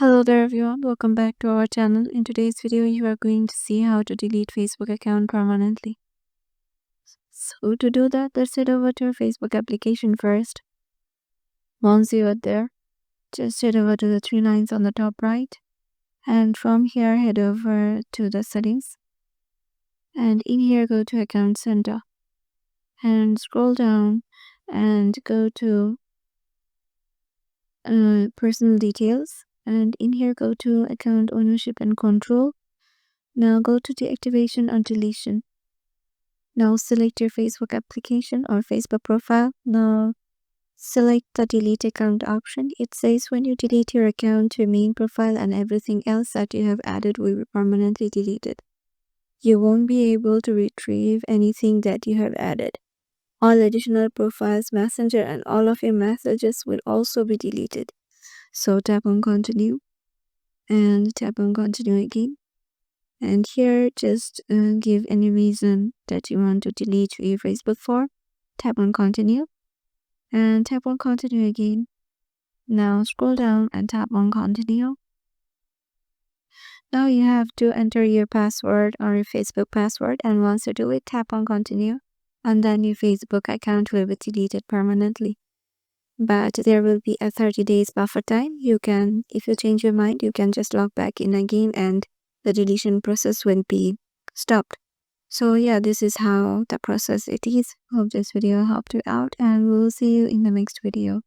Hello there everyone, welcome back to our channel. In today's video, you are going to see how to delete Facebook account permanently. So to do that, let's head over to your Facebook application first. Once you are there, just head over to the three lines on the top right. And from here, head over to the settings. And in here, go to account center. And scroll down and go to personal details. And in here, go to account ownership and control. Now go to deactivation or deletion. Now select your Facebook application or Facebook profile. Now select the delete account option. It says when you delete your account, your main profile and everything else that you have added will be permanently deleted. You won't be able to retrieve anything that you have added. All additional profiles, Messenger and all of your messages will also be deleted. So tap on continue and tap on continue again. And here, just give any reason that you want to delete your Facebook for. Tap on continue and tap on continue again. Now scroll down and tap on continue. Now you have to enter your password or your Facebook password, and once you do it, tap on continue, and then your Facebook account will be deleted permanently. But there will be a 30 days buffer time. You can, if you change your mind, you can just log back in again and the deletion process will be stopped. So yeah, this is how the process it is. Hope this video helped you out, and we'll see you in the next video.